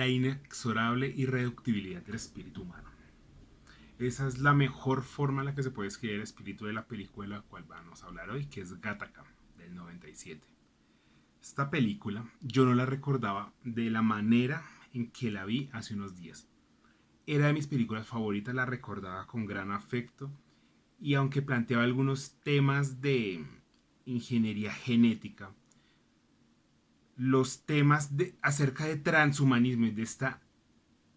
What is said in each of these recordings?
la inexorable irreductibilidad del espíritu humano. Esa es la mejor forma en la que se puede escribir el espíritu de la película de la cual vamos a hablar hoy, que es Gattaca, del 97. Esta película yo no la recordaba de la manera en que la vi hace unos días. Era de mis películas favoritas, la recordaba con gran afecto y aunque planteaba algunos temas de ingeniería genética, los temas acerca de transhumanismo y de esta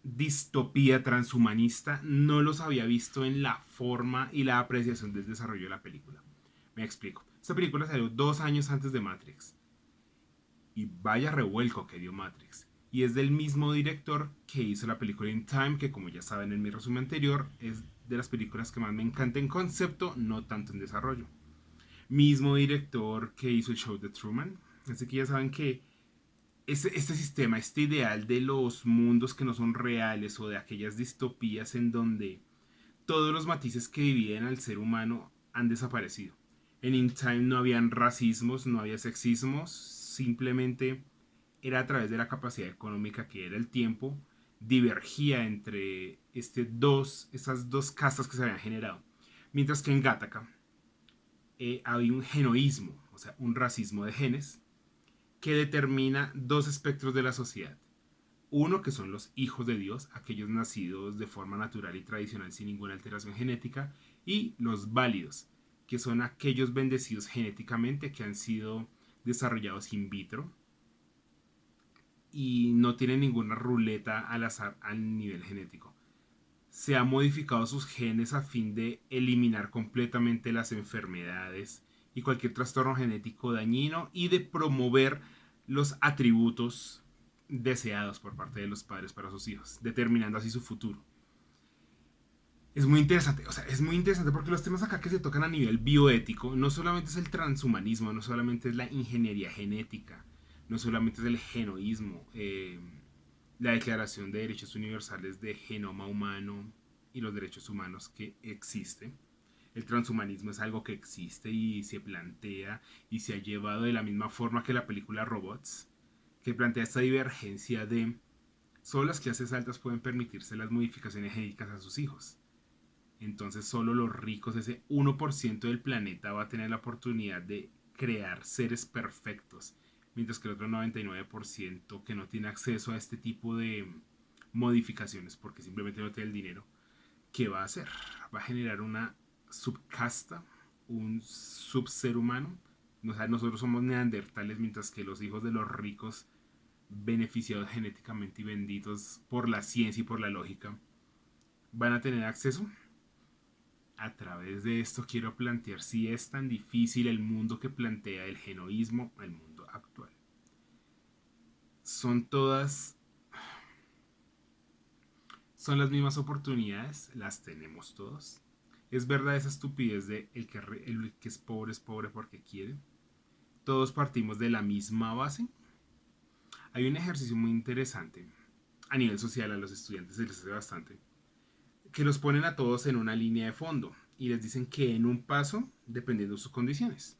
distopía transhumanista no los había visto en la forma y la apreciación del desarrollo de la película. Me explico. Esta película salió 2 años antes de Matrix. Y vaya revuelco que dio Matrix. Y es del mismo director que hizo la película In Time, que como ya saben en mi resumen anterior, es de las películas que más me encanta en concepto, no tanto en desarrollo. Mismo director que hizo el show de Truman. Así que ya saben que este sistema, este ideal de los mundos que no son reales o de aquellas distopías en donde todos los matices que dividen al ser humano han desaparecido. En In Time no habían racismos, no había sexismos, simplemente era a través de la capacidad económica que era el tiempo, divergía entre esas dos castas que se habían generado. Mientras que en Gattaca había un genoísmo, o sea, un racismo de genes, que determina dos espectros de la sociedad. Uno que son los hijos de Dios, aquellos nacidos de forma natural y tradicional sin ninguna alteración genética, y los válidos, que son aquellos bendecidos genéticamente que han sido desarrollados in vitro y no tienen ninguna ruleta al azar al nivel genético. Se han modificado sus genes a fin de eliminar completamente las enfermedades y cualquier trastorno genético dañino y de promover los atributos deseados por parte de los padres para sus hijos, determinando así su futuro. Es muy interesante, o sea, es muy interesante porque los temas acá que se tocan a nivel bioético no solamente es el transhumanismo, no solamente es la ingeniería genética, no solamente es el genoísmo, la Declaración de Derechos Universales de Genoma Humano y los derechos humanos que existe. El transhumanismo es algo que existe y se plantea y se ha llevado de la misma forma que la película Robots, que plantea esta divergencia de solo las clases altas pueden permitirse las modificaciones genéticas a sus hijos. Entonces solo los ricos, ese 1% del planeta, va a tener la oportunidad de crear seres perfectos, mientras que el otro 99% que no tiene acceso a este tipo de modificaciones porque simplemente no tiene el dinero, ¿qué va a hacer? Va a generar una subcasta, un subser humano. O sea, nosotros somos neandertales, mientras que los hijos de los ricos, beneficiados genéticamente y benditos por la ciencia y por la lógica, van a tener acceso. A través de esto quiero plantear si es tan difícil el mundo que plantea el genoísmo al mundo actual. Son todas, son las mismas oportunidades, las tenemos todos. Es verdad esa estupidez de el que es pobre porque quiere. Todos partimos de la misma base. Hay un ejercicio muy interesante a nivel social, a los estudiantes se les hace bastante, que los ponen a todos en una línea de fondo y les dicen que en un paso dependiendo de sus condiciones.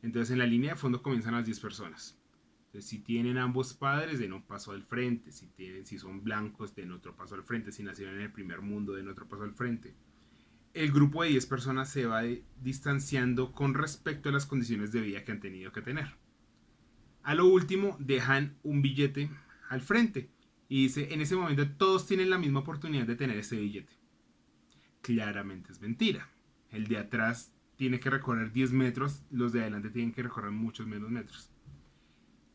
Entonces en la línea de fondo comienzan las 10 personas. Entonces, si tienen ambos padres, den un paso al frente. Si son blancos, den otro paso al frente. Si nacieron en el primer mundo, den otro paso al frente. El grupo de 10 personas se va distanciando con respecto a las condiciones de vida que han tenido que tener. A lo último, dejan un billete al frente y dice, en ese momento todos tienen la misma oportunidad de tener ese billete. Claramente es mentira. El de atrás tiene que recorrer 10 metros, los de adelante tienen que recorrer muchos menos metros.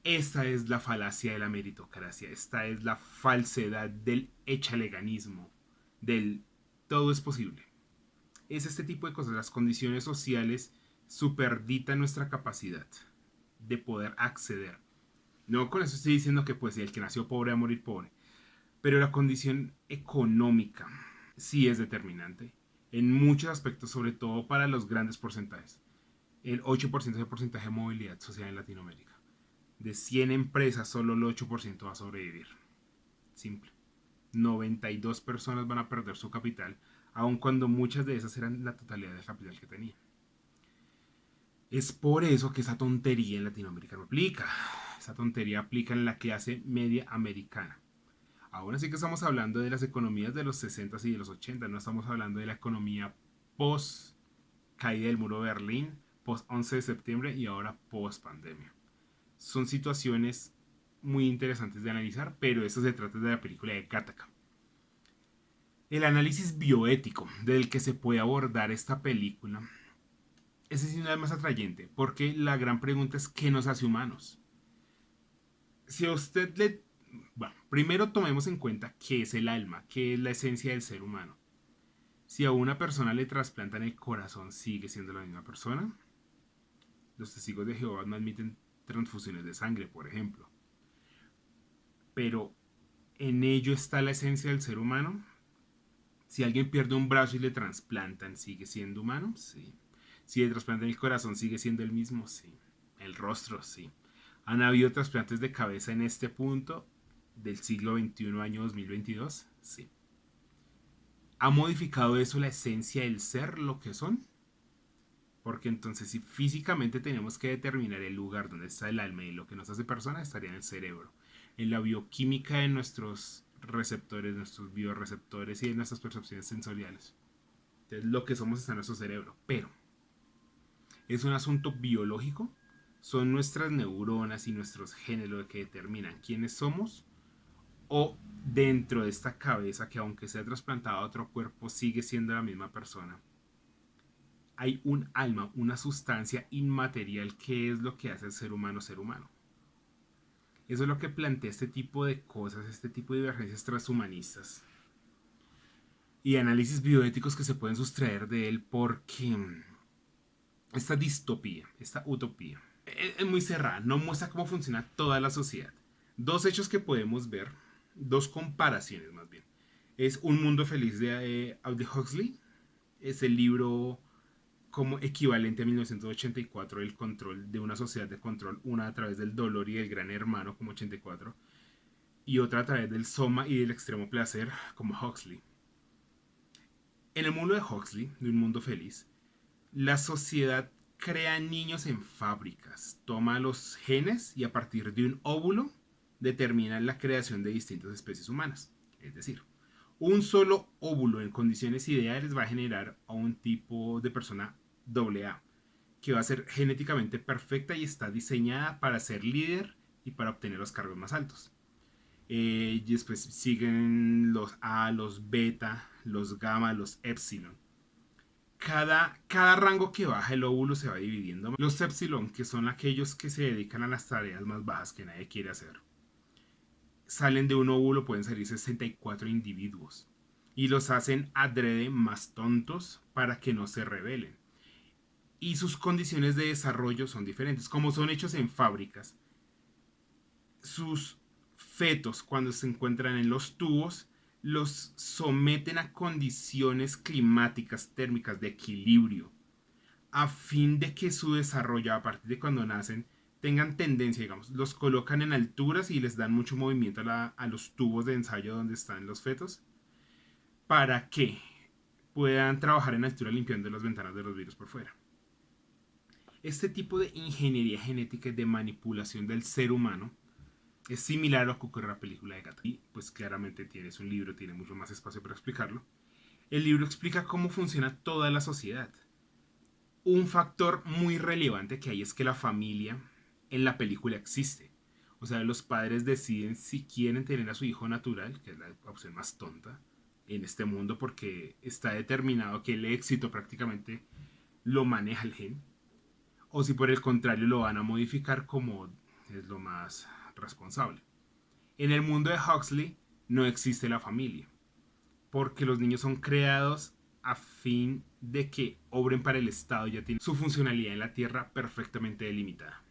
Esta es la falacia de la meritocracia, esta es la falsedad del echaleganismo, del todo es posible. Es este tipo de cosas, las condiciones sociales superditan nuestra capacidad de poder acceder. No con eso estoy diciendo que pues el que nació pobre va a morir pobre, pero la condición económica sí es determinante en muchos aspectos, sobre todo para los grandes porcentajes. El 8% es el porcentaje de movilidad social en Latinoamérica. De 100 empresas, solo el 8% va a sobrevivir. Simple. 92 personas van a perder su capital, aun cuando muchas de esas eran la totalidad del capital que tenían. Es por eso que esa tontería en Latinoamérica no aplica. Esa tontería aplica en la clase media americana. Aún así que estamos hablando de las economías de los 60 y de los 80, no estamos hablando de la economía post caída del muro de Berlín, post 11 de septiembre y ahora post pandemia. Son situaciones muy interesantes de analizar, pero eso se trata de la película de Gattaca. El análisis bioético del que se puede abordar esta película, ese sí no es más atrayente, porque la gran pregunta es ¿qué nos hace humanos? Si a usted le... Bueno, primero tomemos en cuenta qué es el alma, qué es la esencia del ser humano. Si a una persona le trasplantan el corazón, ¿sigue siendo la misma persona? Los testigos de Jehová no admiten transfusiones de sangre, por ejemplo. Pero en ello está la esencia del ser humano. Si alguien pierde un brazo y le trasplantan, ¿sigue siendo humano? Sí. Si le trasplantan el corazón, ¿sigue siendo el mismo? Sí. El rostro, sí. ¿Han habido trasplantes de cabeza en este punto del siglo XXI, año 2022? Sí. ¿Ha modificado eso la esencia del ser, lo que son? Porque entonces si físicamente tenemos que determinar el lugar donde está el alma y lo que nos hace persona, estaría en el cerebro, en la bioquímica de nuestros receptores, nuestros bioreceptores y de nuestras percepciones sensoriales. Entonces lo que somos está en nuestro cerebro, pero es un asunto biológico, son nuestras neuronas y nuestros genes lo que determinan quiénes somos, o dentro de esta cabeza que aunque sea trasplantada a otro cuerpo sigue siendo la misma persona. Hay un alma, una sustancia inmaterial que es lo que hace el ser humano ser humano. Eso es lo que plantea este tipo de cosas, este tipo de divergencias transhumanistas y análisis bioéticos que se pueden sustraer de él, porque esta distopía, esta utopía, es muy cerrada, no muestra cómo funciona toda la sociedad. Dos hechos que podemos ver, dos comparaciones más bien. Es Un Mundo Feliz de Aldous Huxley, es el libro como equivalente a 1984, el control de una sociedad de control, una a través del dolor y del gran hermano como 84 y otra a través del soma y del extremo placer como Huxley. En el mundo de Huxley, de Un Mundo Feliz, la sociedad crea niños en fábricas, toma los genes y a partir de un óvulo determina la creación de distintas especies humanas. Es decir, un solo óvulo en condiciones ideales va a generar a un tipo de persona AA, que va a ser genéticamente perfecta y está diseñada para ser líder y para obtener los cargos más altos. Y después siguen los A, los beta, los gamma, los epsilon. Cada rango que baja el óvulo se va dividiendo. Los epsilon, que son aquellos que se dedican a las tareas más bajas que nadie quiere hacer, salen de un óvulo, pueden salir 64 individuos. Y los hacen adrede más tontos para que no se rebelen. Y sus condiciones de desarrollo son diferentes. Como son hechos en fábricas, sus fetos cuando se encuentran en los tubos los someten a condiciones climáticas térmicas de equilibrio a fin de que su desarrollo a partir de cuando nacen tengan tendencia, digamos, los colocan en alturas y les dan mucho movimiento a los tubos de ensayo donde están los fetos para que puedan trabajar en altura limpiando las ventanas de los virus por fuera. Este tipo de ingeniería genética y de manipulación del ser humano es similar a lo que ocurre en la película de Gattaca. Y pues claramente tienes un libro, tiene mucho más espacio para explicarlo. El libro explica cómo funciona toda la sociedad. Un factor muy relevante que hay es que la familia en la película existe. O sea, los padres deciden si quieren tener a su hijo natural, que es la opción más tonta en este mundo porque está determinado que el éxito prácticamente lo maneja el gen, o si por el contrario lo van a modificar como es lo más responsable. En el mundo de Huxley no existe la familia, porque los niños son creados a fin de que obren para el Estado, ya tienen su funcionalidad en la Tierra perfectamente delimitada.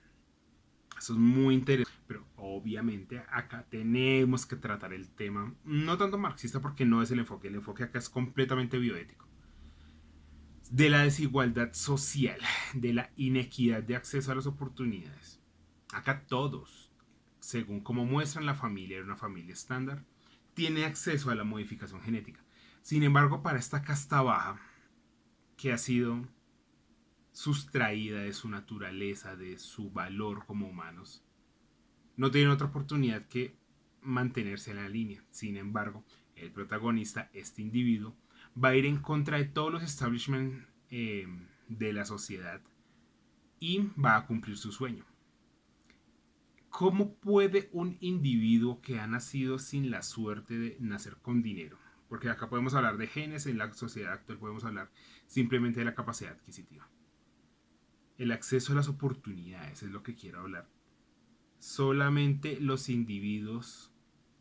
Eso es muy interesante, pero obviamente acá tenemos que tratar el tema, no tanto marxista porque no es el enfoque acá es completamente bioético, de la desigualdad social, de la inequidad de acceso a las oportunidades. Acá todos, según como muestran la familia, era una familia estándar, tiene acceso a la modificación genética. Sin embargo, para esta casta baja, que ha sido sustraída de su naturaleza, de su valor como humanos, no tienen otra oportunidad que mantenerse en la línea. Sin embargo, el protagonista, este individuo, va a ir en contra de todos los establishments de la sociedad y va a cumplir su sueño. ¿Cómo puede un individuo que ha nacido sin la suerte de nacer con dinero? Porque acá podemos hablar de genes, en la sociedad actual podemos hablar simplemente de la capacidad adquisitiva. El acceso a las oportunidades es lo que quiero hablar. Solamente los individuos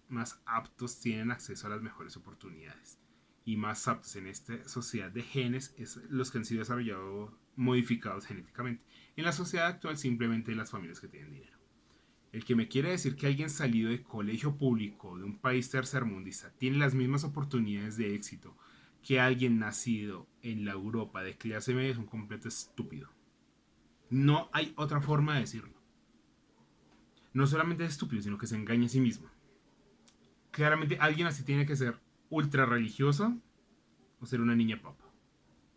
más aptos tienen acceso a las mejores oportunidades. Y más aptos en esta sociedad de genes es los que han sido desarrollados, modificados genéticamente. En la sociedad actual simplemente las familias que tienen dinero. El que me quiere decir que alguien salido de colegio público de un país tercermundista tiene las mismas oportunidades de éxito que alguien nacido en la Europa de clase media es un completo estúpido. No hay otra forma de decirlo. No solamente es estúpido, sino que se engaña a sí mismo. Claramente alguien así tiene que ser ultra religioso o ser una niña papa.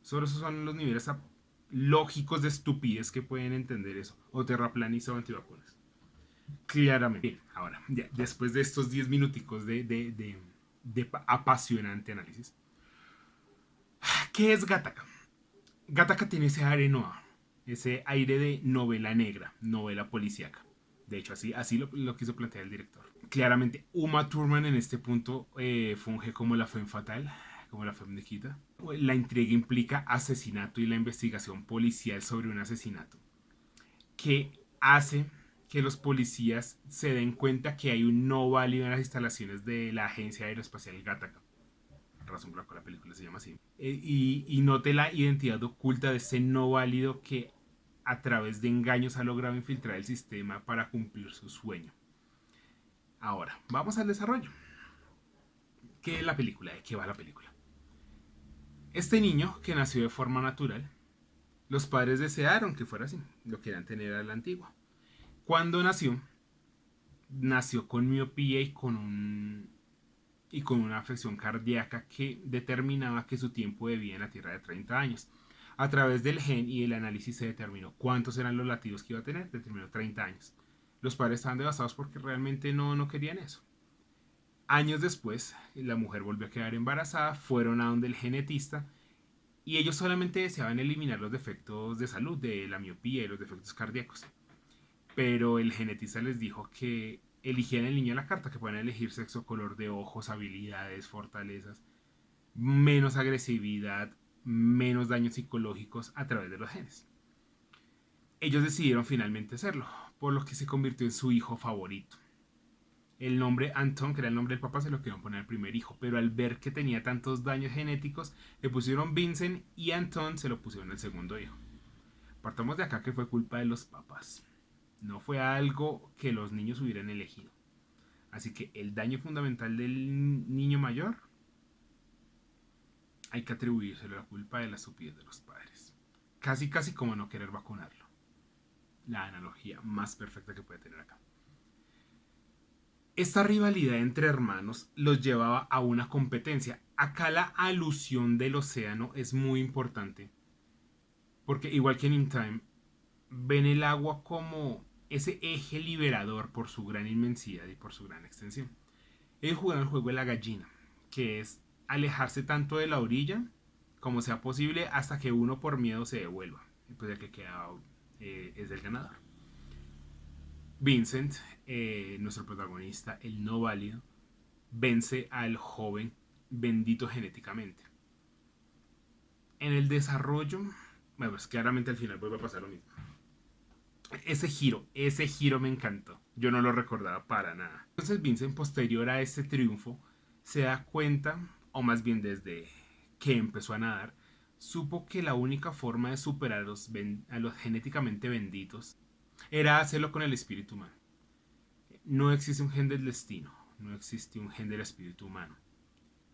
Solo esos son los niveles lógicos de estupidez que pueden entender eso. O terraplanista o antivacunas. Claramente. Bien, ahora, ya, después de estos 10 minuticos de apasionante análisis. ¿Qué es Gattaca? Gattaca tiene ese aire noir, ese aire de novela negra, novela policíaca. De hecho, así lo quiso plantear el director. Claramente, Uma Thurman en este punto funge como la femme fatal, como la femme Nikita. La intriga implica asesinato y la investigación policial sobre un asesinato que hace que los policías se den cuenta que hay un no válido en las instalaciones de la Agencia Aeroespacial Gattaca. Razón por la cual la película se llama así. Y note la identidad oculta de ese no válido que a través de engaños ha logrado infiltrar el sistema para cumplir su sueño. Ahora, vamos al desarrollo. ¿Qué es la película? ¿De qué va la película? Este niño, que nació de forma natural, los padres desearon que fuera así, lo querían tener a la antigua. Cuando nació con miopía y con una afección cardíaca que determinaba que su tiempo de vida en la Tierra era de 30 años. A través del gen y el análisis se determinó cuántos eran los latidos que iba a tener, determinó 30 años. Los padres estaban devastados porque realmente no querían eso. Años después, la mujer volvió a quedar embarazada, fueron a donde el genetista y ellos solamente deseaban eliminar los defectos de salud, de la miopía y los defectos cardíacos. Pero el genetista les dijo que eligieran el niño a la carta, que puedan elegir sexo, color de ojos, habilidades, fortalezas, menos agresividad, menos daños psicológicos a través de los genes. Ellos decidieron finalmente hacerlo, por lo que se convirtió en su hijo favorito. El nombre Anton, que era el nombre del papá, se lo querían poner al primer hijo, pero al ver que tenía tantos daños genéticos, le pusieron Vincent y Anton se lo pusieron al segundo hijo. Partamos de acá que fue culpa de los papás. No fue algo que los niños hubieran elegido. Así que el daño fundamental del niño mayor hay que atribuírselo a la culpa de la estupidez de los padres. Casi como no querer vacunarlo. La analogía más perfecta que puede tener acá. Esta rivalidad entre hermanos los llevaba a una competencia. Acá la alusión del océano es muy importante. Porque igual que en In Time, ven el agua como ese eje liberador por su gran inmensidad y por su gran extensión. Ellos juegan el juego de la gallina, que es alejarse tanto de la orilla como sea posible hasta que uno por miedo se devuelva. Y pues el que queda es el ganador. Vincent, nuestro protagonista, el no válido, vence al joven bendito genéticamente. En el desarrollo, bueno, pues claramente al final vuelve a pasar lo mismo. Ese giro me encantó. Yo no lo recordaba para nada. Entonces Vincent, posterior a este triunfo, se da cuenta, o más bien desde que empezó a nadar, supo que la única forma de superar a los genéticamente benditos era hacerlo con el espíritu humano. No existe un gen del destino, no existe un gen del espíritu humano.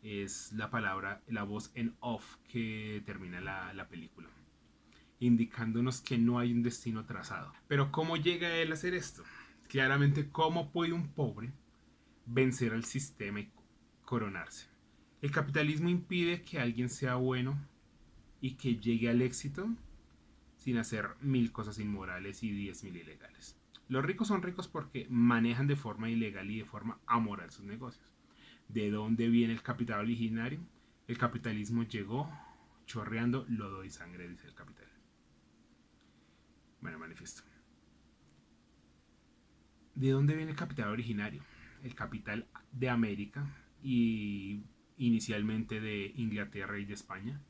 Es la palabra, la voz en off que termina la película, indicándonos que no hay un destino trazado. Pero ¿cómo llega él a hacer esto? Claramente, ¿cómo puede un pobre vencer al sistema y coronarse? El capitalismo impide que alguien sea bueno y que llegue al éxito sin hacer 1000 cosas inmorales y 10.000 ilegales. Los ricos son ricos porque manejan de forma ilegal y de forma amoral sus negocios. ¿De dónde viene el capital originario? El capitalismo llegó chorreando lodo y sangre, dice el capital. Bueno, manifiesto. ¿De dónde viene el capital originario? El capital de América y inicialmente de Inglaterra y de España.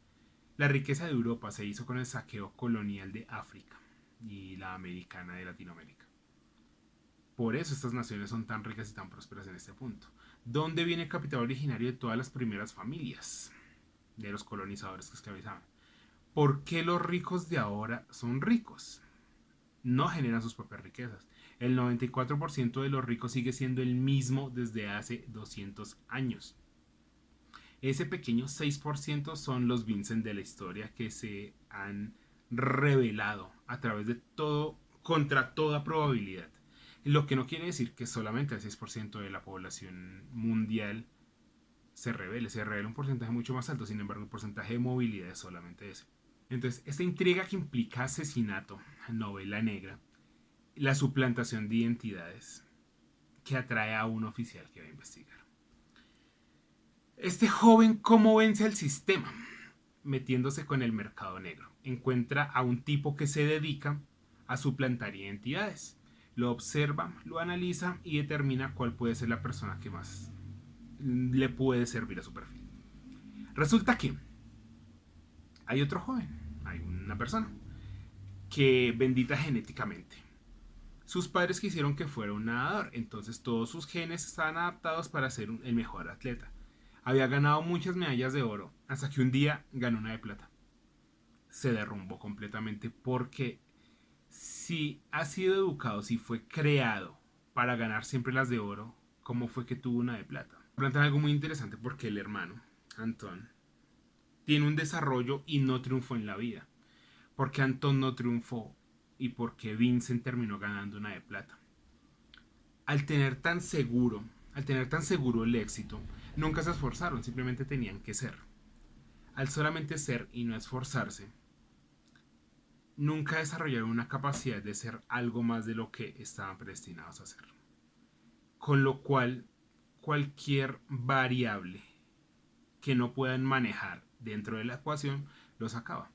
La riqueza de Europa se hizo con el saqueo colonial de África y la americana de Latinoamérica. Por eso estas naciones son tan ricas y tan prósperas en este punto. ¿Dónde viene el capital originario de todas las primeras familias de los colonizadores que esclavizaban? ¿Por qué los ricos de ahora son ricos? No generan sus propias riquezas. El 94% de los ricos sigue siendo el mismo desde hace 200 años. Ese pequeño 6% son los Vincent de la historia que se han revelado a través de todo, contra toda probabilidad. Lo que no quiere decir que solamente el 6% de la población mundial se revela un porcentaje mucho más alto, sin embargo el porcentaje de movilidad es solamente ese. Entonces, esta intriga que implica asesinato, novela negra, la suplantación de identidades, que atrae a un oficial que va a investigar. Este joven, ¿cómo vence al sistema? Metiéndose con el mercado negro. Encuentra a un tipo que se dedica a suplantar identidades. Lo observa, lo analiza y determina cuál puede ser la persona que más le puede servir a su perfil. Resulta que hay otro joven, hay una persona que bendita genéticamente. Sus padres quisieron que fuera un nadador, entonces todos sus genes estaban adaptados para ser el mejor atleta. Había ganado muchas medallas de oro, hasta que un día ganó una de plata. Se derrumbó completamente porque si ha sido educado, si fue creado para ganar siempre las de oro, ¿cómo fue que tuvo una de plata? Plantean algo muy interesante porque el hermano, Anton, tiene un desarrollo y no triunfó en la vida. Porque Anton no triunfó y porque Vincent terminó ganando una de plata. Al tener tan seguro, al tener tan seguro el éxito, nunca se esforzaron, simplemente tenían que ser. Al solamente ser y no esforzarse, nunca desarrollaron una capacidad de ser algo más de lo que estaban predestinados a ser. Con lo cual, cualquier variable que no puedan manejar dentro de la ecuación los acaba.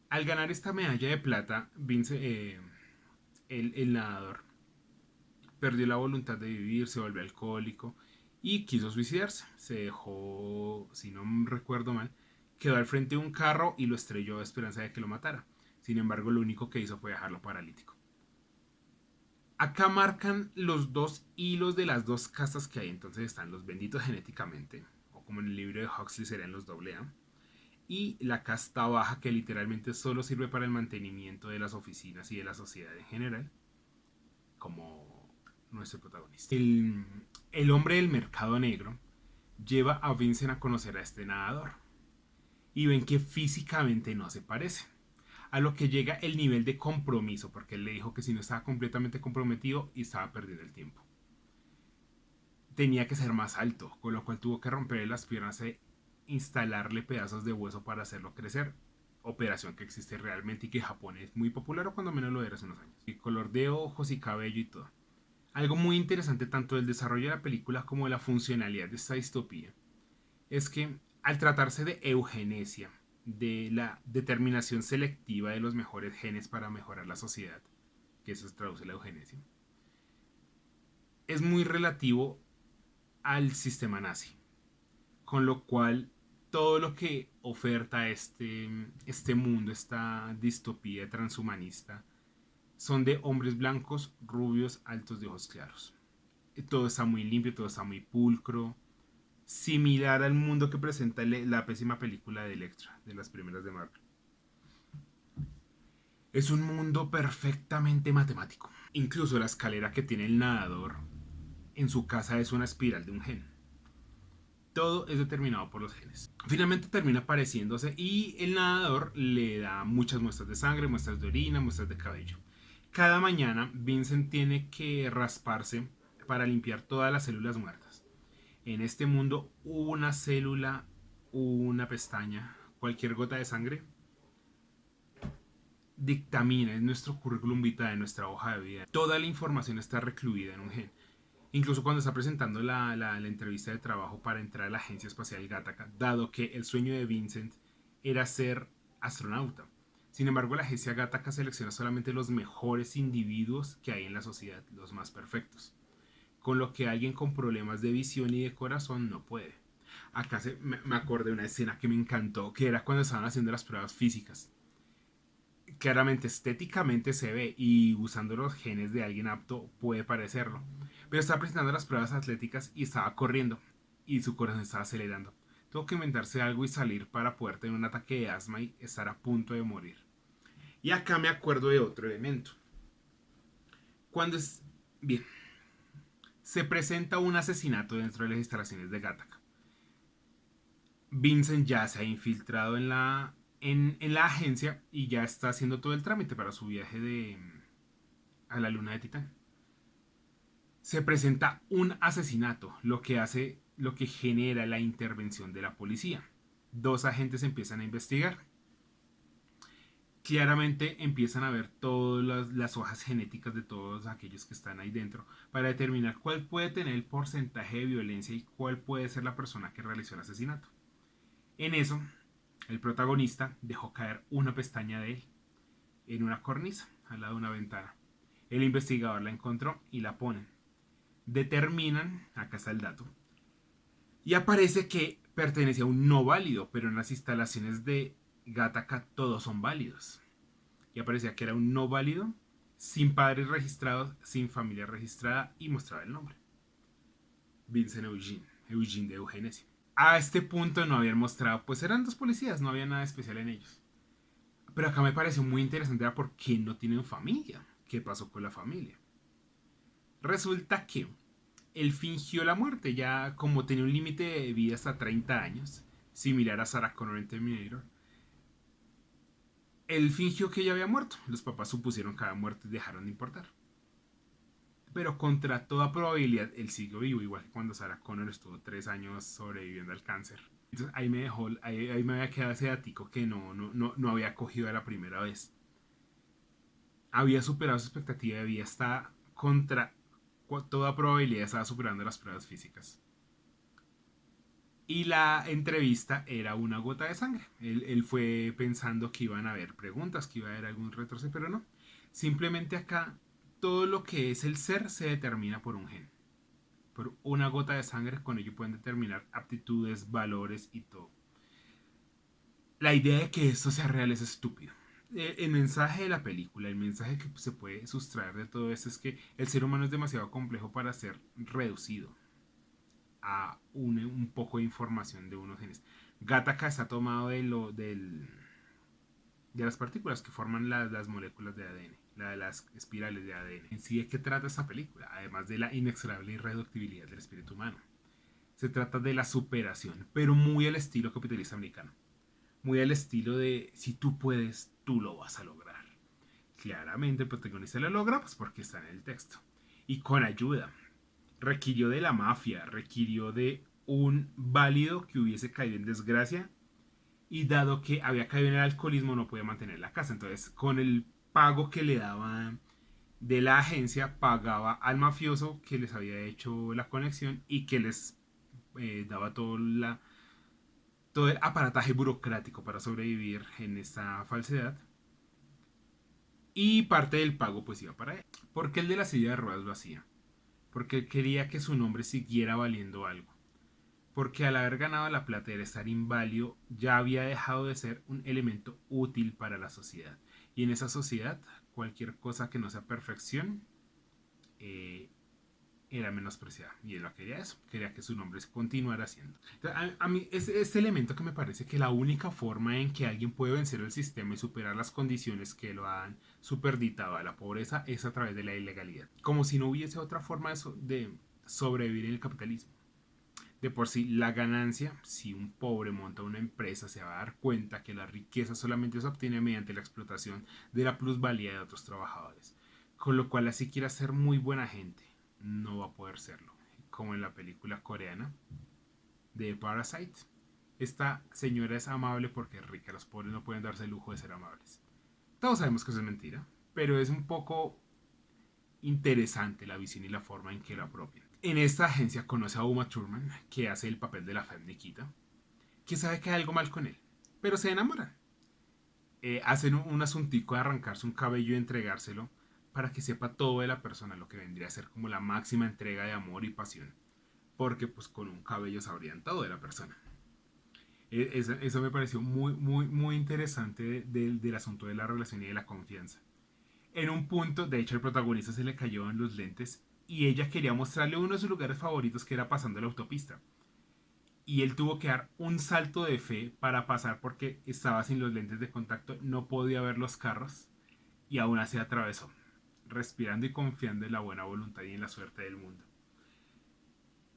Al ganar esta medalla de plata, el nadador perdió la voluntad de vivir, se volvió alcohólico y quiso suicidarse. Se dejó, si no recuerdo mal, quedó al frente de un carro y lo estrelló a esperanza de que lo matara. Sin embargo, lo único que hizo fue dejarlo paralítico. Acá marcan los dos hilos de las dos castas que hay. Entonces están los benditos genéticamente, o como en el libro de Huxley serían los AA, y la casta baja que literalmente solo sirve para el mantenimiento de las oficinas y de la sociedad en general, como nuestro protagonista. El hombre del mercado negro lleva a Vincent a conocer a este nadador y ven que físicamente no se parece. A lo que llega el nivel de compromiso, porque él le dijo que si no estaba completamente comprometido y estaba perdiendo el tiempo. Tenía que ser más alto, con lo cual tuvo que romperle las piernas e instalarle pedazos de hueso para hacerlo crecer. Operación que existe realmente y que en Japón es muy popular, o cuando menos lo era hace unos años. Y color de ojos y cabello y todo. Algo muy interesante tanto del desarrollo de la película como de la funcionalidad de esta distopía es que al tratarse de eugenesia, de la determinación selectiva de los mejores genes para mejorar la sociedad, que eso se traduce la eugenesia, es muy relativo al sistema nazi, con lo cual todo lo que oferta este mundo, esta distopía transhumanista, son de hombres blancos, rubios, altos de ojos claros. Todo está muy limpio, todo está muy pulcro, similar al mundo que presenta la pésima película de Electra, de las primeras de Marvel. Es un mundo perfectamente matemático. Incluso la escalera que tiene el nadador en su casa es una espiral de un gen. Todo es determinado por los genes. Finalmente termina apareciéndose y el nadador le da muchas muestras de sangre, muestras de orina, muestras de cabello. Cada mañana Vincent tiene que rasparse para limpiar todas las células muertas. En este mundo, una célula, una pestaña, cualquier gota de sangre dictamina, es nuestro currículum vitae, nuestra hoja de vida. Toda la información está recluida en un gen. Incluso cuando está presentando la entrevista de trabajo para entrar a la Agencia Espacial Gattaca, dado que el sueño de Vincent era ser astronauta. Sin embargo, la Agencia Gattaca selecciona solamente los mejores individuos que hay en la sociedad, los más perfectos. Con lo que alguien con problemas de visión y de corazón no puede. Acá me acordé de una escena que me encantó, que era cuando estaban haciendo las pruebas físicas. Claramente estéticamente se ve y usando los genes de alguien apto puede parecerlo. Pero estaba presentando las pruebas atléticas y estaba corriendo y su corazón estaba acelerando. Tuvo que inventarse algo y salir para poder tener un ataque de asma y estar a punto de morir. Y acá me acuerdo de otro elemento. Cuando es... Bien, se presenta un asesinato dentro de las instalaciones de Gattaca. Vincent ya se ha infiltrado en la agencia y ya está haciendo todo el trámite para su viaje a la luna de Titán. Se presenta un asesinato, lo que genera la intervención de la policía. Dos agentes empiezan a investigar. Claramente empiezan a ver todas las hojas genéticas de todos aquellos que están ahí dentro para determinar cuál puede tener el porcentaje de violencia y cuál puede ser la persona que realizó el asesinato. En eso, el protagonista dejó caer una pestaña de él en una cornisa al lado de una ventana. El investigador la encontró y la ponen. Determinan, acá está el dato, y aparece que pertenece a un no válido, pero en las instalaciones de Gattaca todos son válidos. Y aparecía que era un no válido, sin padres registrados, sin familia registrada y mostraba el nombre. Vincent Eugene de Eugenesia. A este punto no habían mostrado, pues eran dos policías, no había nada especial en ellos. Pero acá me pareció muy interesante era por qué no tienen familia. ¿Qué pasó con la familia? Resulta que él fingió la muerte, ya como tenía un límite de vida hasta 30 años, similar a Sarah Connor en Terminator. Él fingió que ella había muerto. Los papás supusieron que había muerto y dejaron de importar. Pero contra toda probabilidad, él siguió vivo, igual que cuando Sarah Connor estuvo 3 años sobreviviendo al cáncer. Entonces ahí me dejó, ahí me había quedado ese datico que no había cogido a la primera vez. Había superado su expectativa de vida, está contra toda probabilidad, estaba superando las pruebas físicas. Y la entrevista era una gota de sangre. Él fue pensando que iban a haber preguntas, que iba a haber algún retroceso, pero no. Simplemente acá todo lo que es el ser se determina por un gen. Por una gota de sangre, con ello pueden determinar aptitudes, valores y todo. La idea de que esto sea real es estúpido. El mensaje de la película, el mensaje que se puede sustraer de todo esto es que el ser humano es demasiado complejo para ser reducido a un poco de información de unos genes. Gattaca está tomado de las partículas que forman las moléculas de ADN, de las espirales de ADN. En sí, ¿de qué trata esta película? Además de la inexorable irreductibilidad del espíritu humano. Se trata de la superación, pero muy al estilo capitalista americano. Muy al estilo de si tú puedes, tú lo vas a lograr. Claramente el protagonista lo logra pues porque está en el texto. Y con ayuda. Requirió de la mafia, requirió de un válido que hubiese caído en desgracia y dado que había caído en el alcoholismo no podía mantener la casa. Entonces con el pago que le daban de la agencia pagaba al mafioso que les había hecho la conexión y que les daba todo el aparataje burocrático para sobrevivir en esta falsedad. Y parte del pago pues iba para él. Porque el de la silla de ruedas lo hacía. Porque él quería que su nombre siguiera valiendo algo. Porque al haber ganado la plata y al estar inválido ya había dejado de ser un elemento útil para la sociedad. Y en esa sociedad cualquier cosa que no sea perfección eh, era menospreciada. Y él no quería eso, quería que su nombre se continuara haciendo. A mí es este elemento que me parece que la única forma en que alguien puede vencer el sistema y superar las condiciones que lo han superditado a la pobreza es a través de la ilegalidad. Como si no hubiese otra forma de sobrevivir en el capitalismo. De por sí, la ganancia, si un pobre monta una empresa, se va a dar cuenta que la riqueza solamente se obtiene mediante la explotación de la plusvalía de otros trabajadores. Con lo cual, así quiera ser muy buena gente, no va a poder serlo. Como en la película coreana de Parasite. Esta señora es amable porque es rica, los pobres no pueden darse el lujo de ser amables. Todos sabemos que eso es mentira, pero es un poco interesante la visión y la forma en que lo apropian. En esta agencia conoce a Uma Thurman, que hace el papel de la femme Nikita, que sabe que hay algo mal con él, pero se enamoran. Hacen un asuntico de arrancarse un cabello y entregárselo para que sepa todo de la persona, lo que vendría a ser como la máxima entrega de amor y pasión, porque pues con un cabello sabrían todo de la persona. Eso me pareció muy interesante del asunto de la relación y de la confianza. En un punto, de hecho, el protagonista se le cayó en los lentes y ella quería mostrarle uno de sus lugares favoritos, que era pasando la autopista. Y él tuvo que dar un salto de fe para pasar porque estaba sin los lentes de contacto, no podía ver los carros y aún así atravesó, respirando y confiando en la buena voluntad y en la suerte del mundo.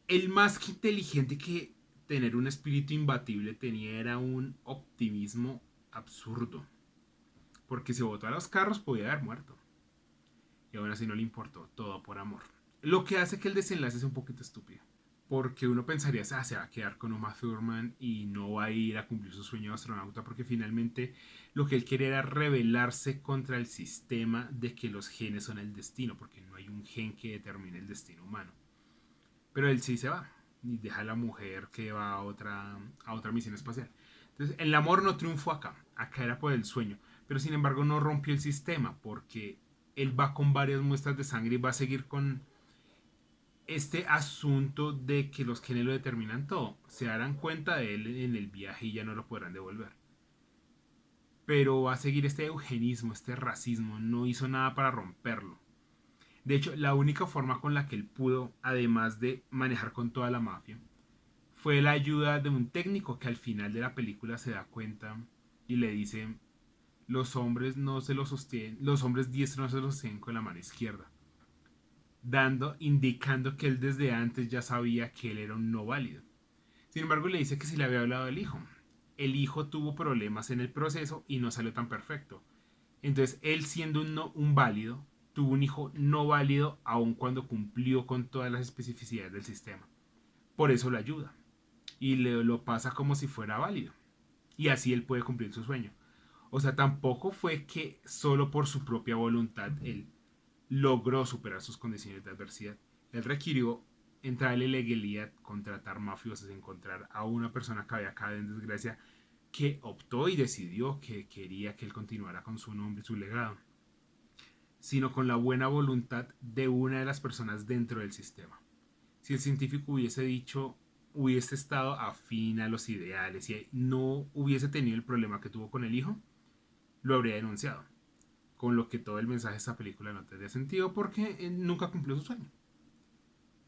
El más que inteligente que tener un espíritu imbatible tenía era un optimismo absurdo, porque si botó a los carros podía haber muerto y aún así no le importó, todo por amor. Lo que hace que el desenlace sea un poquito estúpido. Porque uno pensaría, se va a quedar con Uma Thurman y no va a ir a cumplir su sueño de astronauta, porque finalmente lo que él quería era rebelarse contra el sistema de que los genes son el destino, porque no hay un gen que determine el destino humano. Pero él sí se va y deja a la mujer que va a otra misión espacial. Entonces, el amor no triunfó acá, acá era por el sueño, pero sin embargo no rompió el sistema, porque él va con varias muestras de sangre y va a seguir con este asunto de que los genes lo determinan todo. Se darán cuenta de él en el viaje y ya no lo podrán devolver. Pero va a seguir este eugenismo, este racismo. No hizo nada para romperlo. De hecho, la única forma con la que él pudo, además de manejar con toda la mafia, fue la ayuda de un técnico que al final de la película se da cuenta y le dice: los hombres no se lo sostienen, los hombres diestros no se lo sostienen con la mano izquierda, indicando que él desde antes ya sabía que él era un no válido. Sin embargo, le dice que sí le había hablado del hijo. El hijo tuvo problemas en el proceso y no salió tan perfecto. Entonces, él siendo un válido, tuvo un hijo no válido aun cuando cumplió con todas las especificidades del sistema. Por eso lo ayuda. Y lo pasa como si fuera válido. Y así él puede cumplir su sueño. O sea, tampoco fue que solo por su propia voluntad él logró superar sus condiciones de adversidad. Él requirió entrar en la ilegalidad, contratar mafiosos, encontrar a una persona que había caído en desgracia, que optó y decidió que quería que él continuara con su nombre y su legado, sino con la buena voluntad de una de las personas dentro del sistema. Si el científico hubiese estado afín a los ideales y no hubiese tenido el problema que tuvo con el hijo, lo habría denunciado. Con lo que todo el mensaje de esta película no tendría sentido, porque nunca cumplió su sueño.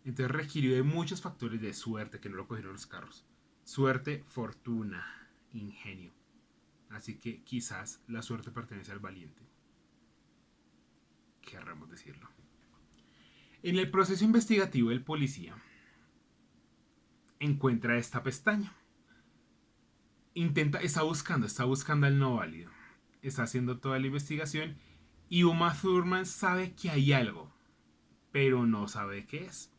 Entonces requirió de muchos factores de suerte, que no lo cogieron los carros. Suerte, fortuna, ingenio. Así que quizás la suerte pertenece al valiente. Querramos decirlo. En el proceso investigativo, el policía encuentra esta pestaña. Está buscando al no válido. Está haciendo toda la investigación y Uma Thurman sabe que hay algo, pero no sabe qué es.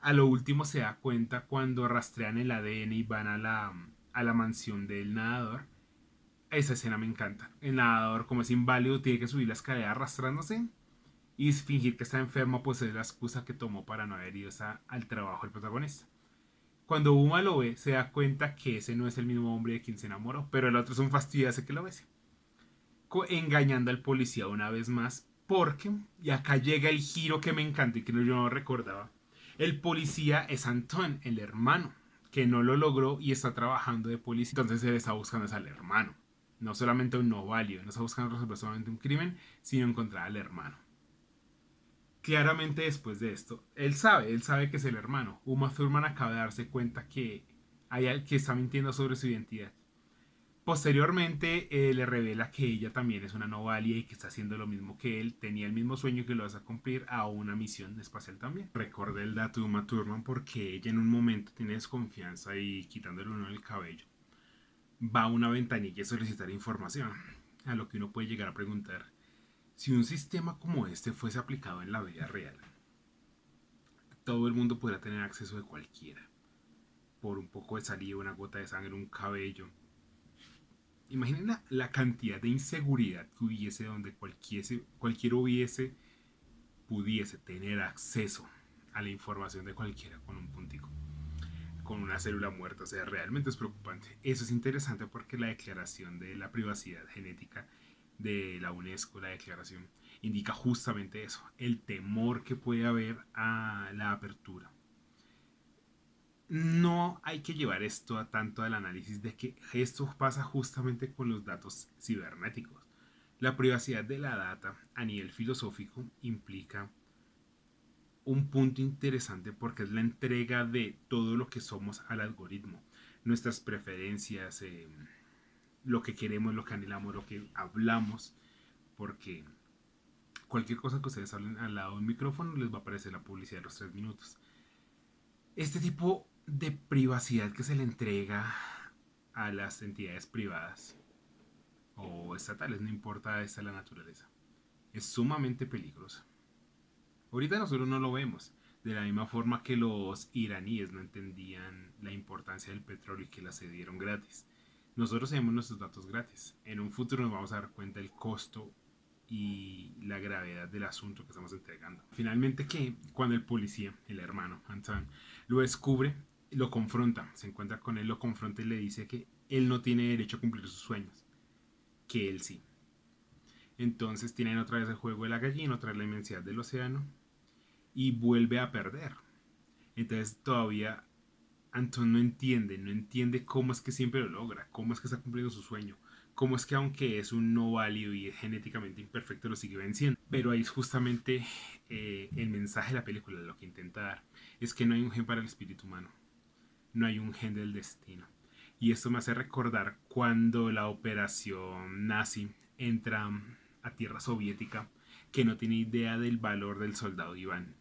A lo último se da cuenta cuando rastrean el ADN y van a la mansión del nadador. Esa escena me encanta. El nadador, como es inválido, tiene que subir la escalera arrastrándose y fingir que está enfermo, pues es la excusa que tomó para no haber ido al trabajo del protagonista. Cuando Uma lo ve, se da cuenta que ese no es el mismo hombre de quien se enamoró, pero el otro es un fastidio, hace que lo bese. Engañando al policía una vez más, porque, y acá llega el giro que me encanta y que yo no recordaba, el policía es Anton, el hermano, que no lo logró y está trabajando de policía. Entonces él está buscando al hermano. No solamente un no válido, no está buscando resolver solamente un crimen, sino encontrar al hermano. Claramente después de esto, él sabe que es el hermano. Uma Thurman acaba de darse cuenta que está mintiendo sobre su identidad. Posteriormente le revela que ella también es una no válida y que está haciendo lo mismo que él, tenía el mismo sueño que lo vas a cumplir a una misión espacial también. Recordé el dato de Uma Thurman porque ella en un momento tiene desconfianza y quitándole uno el cabello va a una ventanilla a solicitar información, a lo que uno puede llegar a preguntar: si un sistema como este fuese aplicado en la vida real, todo el mundo podría tener acceso de cualquiera, por un poco de saliva, una gota de sangre, un cabello. Imaginen la cantidad de inseguridad que hubiese donde cualquiera pudiese tener acceso a la información de cualquiera con un puntico, con una célula muerta. O sea, realmente es preocupante. Eso es interesante porque la declaración de la privacidad genética de la UNESCO, la declaración, indica justamente eso, el temor que puede haber a la apertura. No hay que llevar esto a tanto al análisis de que esto pasa justamente con los datos cibernéticos. La privacidad de la data a nivel filosófico implica un punto interesante porque es la entrega de todo lo que somos al algoritmo, nuestras preferencias, lo que queremos, lo que anhelamos, lo que hablamos, porque cualquier cosa que ustedes hablen al lado de un micrófono les va a aparecer la publicidad de los 3 minutos. Este tipo de privacidad que se le entrega a las entidades privadas o estatales, no importa esta la naturaleza, es sumamente peligrosa. Ahorita nosotros no lo vemos, de la misma forma que los iraníes no entendían la importancia del petróleo y que la cedieron gratis. Nosotros tenemos nuestros datos gratis. En un futuro nos vamos a dar cuenta del costo y la gravedad del asunto que estamos entregando. Finalmente que cuando el policía, el hermano Antoine, lo descubre, lo confronta, se encuentra con él, lo confronta y le dice que él no tiene derecho a cumplir sus sueños, que él sí. Entonces tienen otra vez el juego de la gallina, otra vez la inmensidad del océano y vuelve a perder. Entonces todavía Anton no entiende cómo es que siempre lo logra, cómo es que está cumpliendo su sueño, cómo es que aunque es un no válido y es genéticamente imperfecto lo sigue venciendo. Pero ahí es justamente el mensaje de la película, lo que intenta dar, es que no hay un gen para el espíritu humano, no hay un gen del destino. Y esto me hace recordar cuando la operación nazi entra a tierra soviética, que no tiene idea del valor del soldado Iván,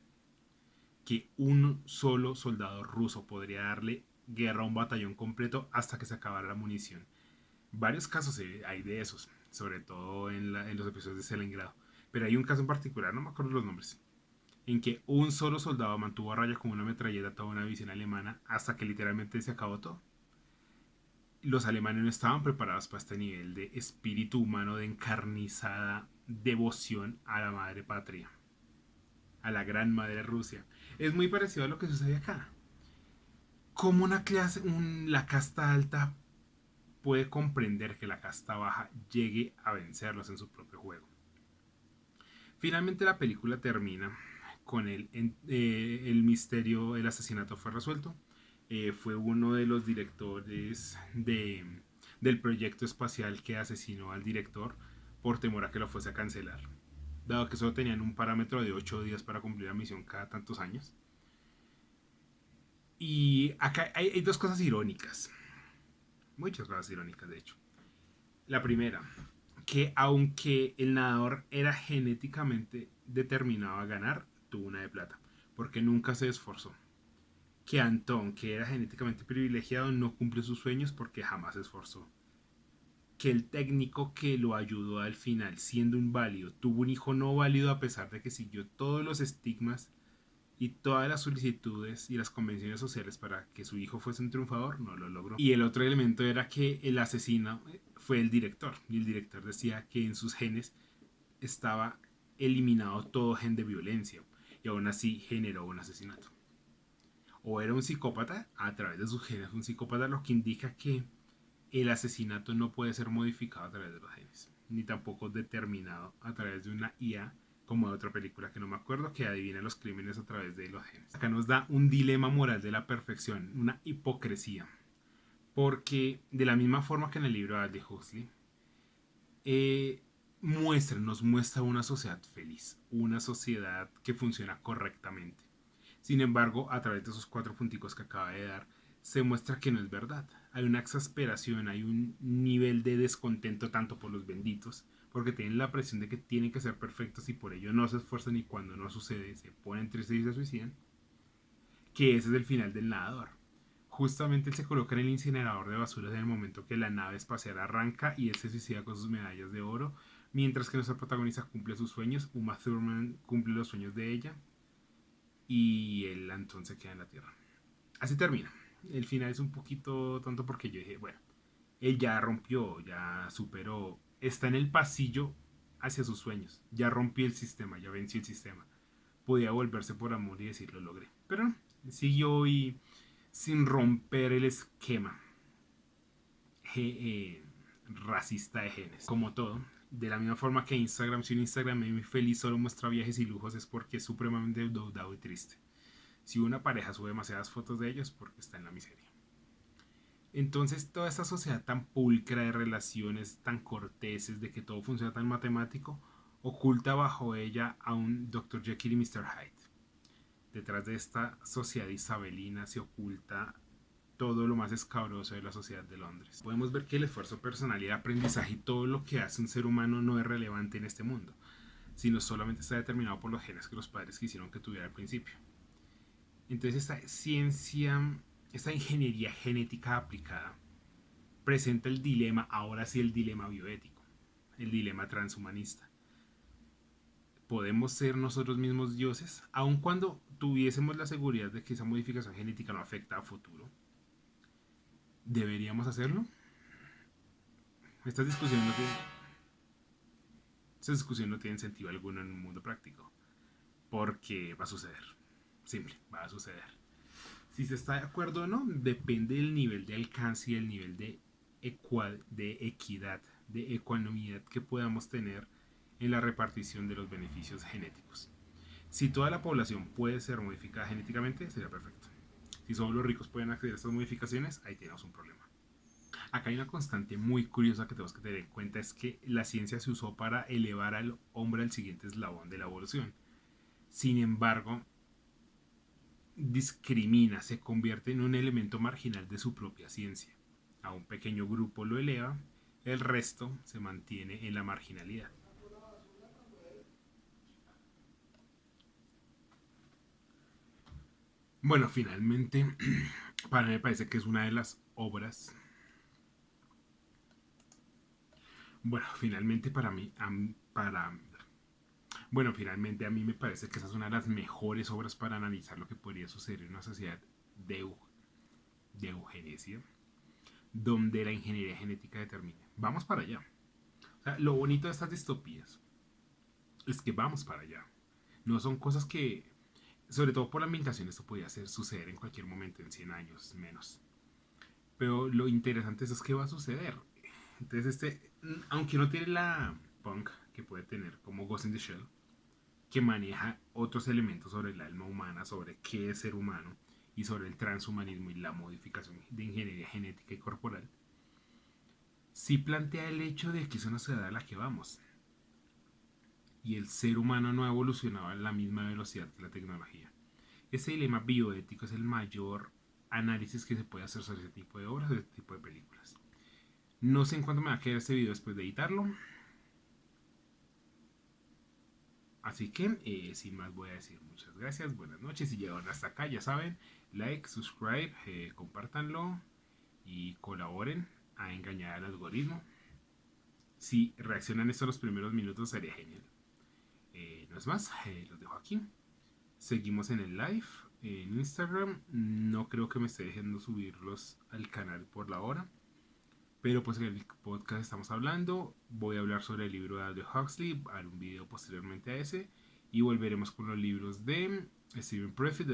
que un solo soldado ruso podría darle guerra a un batallón completo hasta que se acabara la munición. Varios casos hay de esos, sobre todo en los episodios de Stalingrado. Pero hay un caso en particular, no me acuerdo los nombres, en que un solo soldado mantuvo a raya con una metralleta toda una división alemana hasta que literalmente se acabó todo. Los alemanes no estaban preparados para este nivel de espíritu humano, de encarnizada devoción a la madre patria, a la gran madre Rusia. Es muy parecido a lo que sucede acá. Como la casta alta puede comprender que la casta baja llegue a vencerlos en su propio juego. Finalmente la película termina con el misterio, el asesinato fue resuelto. Fue uno de los directores del proyecto espacial que asesinó al director por temor a que lo fuese a cancelar. Dado que solo tenían un parámetro de 8 días para cumplir la misión cada tantos años. Y acá hay dos cosas irónicas. Muchas cosas irónicas, de hecho. La primera, que aunque el nadador era genéticamente determinado a ganar, tuvo una de plata, porque nunca se esforzó. Que Antón, que era genéticamente privilegiado, no cumplió sus sueños porque jamás se esforzó. Que el técnico que lo ayudó al final, siendo un válido, tuvo un hijo no válido a pesar de que siguió todos los estigmas y todas las solicitudes y las convenciones sociales para que su hijo fuese un triunfador, no lo logró. Y el otro elemento era que el asesino fue el director, y el director decía que en sus genes estaba eliminado todo gen de violencia, y aún así generó un asesinato. O era un psicópata, a través de sus genes, un psicópata, lo que indica que el asesinato no puede ser modificado a través de los genes, ni tampoco determinado a través de una IA como de otra película que no me acuerdo, que adivina los crímenes a través de los genes. Acá nos da un dilema moral de la perfección, una hipocresía. Porque de la misma forma que en el libro de Huxley, eh, nos muestra una sociedad feliz, una sociedad que funciona correctamente. Sin embargo, a través de esos 4 punticos que acaba de dar, se muestra que no es verdad. Hay una exasperación, hay un nivel de descontento tanto por los benditos, porque tienen la presión de que tienen que ser perfectos y por ello no se esfuerzan y cuando no sucede se ponen tristes y se suicidan, que ese es el final del nadador. Justamente él se coloca en el incinerador de basuras en el momento que la nave espacial arranca y él se suicida con sus medallas de oro, mientras que nuestra protagonista cumple sus sueños, Uma Thurman cumple los sueños de ella y él entonces queda en la Tierra. Así termina. El final es un poquito tonto porque yo dije, bueno, Él ya rompió, ya superó, está en el pasillo hacia sus sueños, ya rompió el sistema, ya venció el sistema. Podía volverse por amor y decir lo logré. Pero no, siguió y sin romper el esquema racista de genes. Como todo, de la misma forma que Instagram, si un Instagram es muy feliz solo muestra viajes y lujos es porque es supremamente endeudado y triste. Si una pareja sube demasiadas fotos de ellos, porque está en la miseria. Entonces, toda esta sociedad tan pulcra de relaciones tan corteses, de que todo funciona tan matemático, oculta bajo ella a un Dr. Jekyll y Mr. Hyde. Detrás de esta sociedad isabelina se oculta todo lo más escabroso de la sociedad de Londres. Podemos ver que el esfuerzo personal y el aprendizaje y todo lo que hace un ser humano no es relevante en este mundo, sino solamente está determinado por los genes que los padres quisieron que tuviera al principio. Entonces esta ciencia, esta ingeniería genética aplicada, presenta el dilema, ahora sí el dilema bioético, el dilema transhumanista. ¿Podemos ser nosotros mismos dioses? Aun cuando tuviésemos la seguridad de que esa modificación genética no afecta a futuro. ¿Deberíamos hacerlo? Estas discusiones no tienen, estas discusiones no tienen sentido alguno en un mundo práctico. Porque va a suceder. Simple, va a suceder. Si se está de acuerdo o no, depende del nivel de alcance y el nivel de equidad, de ecuanimidad que podamos tener en la repartición de los beneficios genéticos. Si toda la población puede ser modificada genéticamente, sería perfecto. Si solo los ricos pueden acceder a estas modificaciones, ahí tenemos un problema. Acá hay una constante muy curiosa que tenemos que tener en cuenta, es que la ciencia se usó para elevar al hombre al siguiente eslabón de la evolución. Sin embargo, discrimina, se convierte en un elemento marginal de su propia ciencia. A un pequeño grupo lo eleva, el resto se mantiene en la marginalidad. Bueno, finalmente, para mí me parece que es una de las obras. Bueno, finalmente para mí, bueno, finalmente a mí me parece que esa es una de las mejores obras para analizar lo que podría suceder en una sociedad de, de eugenesia, donde la ingeniería genética determine. Vamos para allá. O sea, lo bonito de estas distopías es que vamos para allá. No son cosas que, sobre todo por la ambientación, esto podría suceder en cualquier momento, en 100 años menos. Pero lo interesante es que va a suceder. Entonces, aunque no tiene la punk que puede tener como Ghost in the Shell, que maneja otros elementos sobre el alma humana, sobre qué es ser humano y sobre el transhumanismo y la modificación de ingeniería genética y corporal, sí plantea el hecho de que es una sociedad a la que vamos. Y el ser humano no ha evolucionado a la misma velocidad que la tecnología. Ese dilema bioético es el mayor análisis que se puede hacer sobre ese tipo de obras, de este tipo de películas. No sé en cuánto me va a quedar este video después de editarlo. Así que, sin más voy a decir muchas gracias, buenas noches. Si llegaron hasta acá, ya saben, like, subscribe, compártanlo y colaboren a engañar al algoritmo. Si reaccionan esto los primeros minutos sería genial. No es más, los dejo aquí. Seguimos en el live en Instagram. No creo que me esté dejando subirlos al canal por la hora. Pero pues en el podcast estamos hablando. Voy a hablar sobre el libro de Aldous Huxley. Haré un video posteriormente a ese. Y volveremos con los libros de Stephen Pressfield,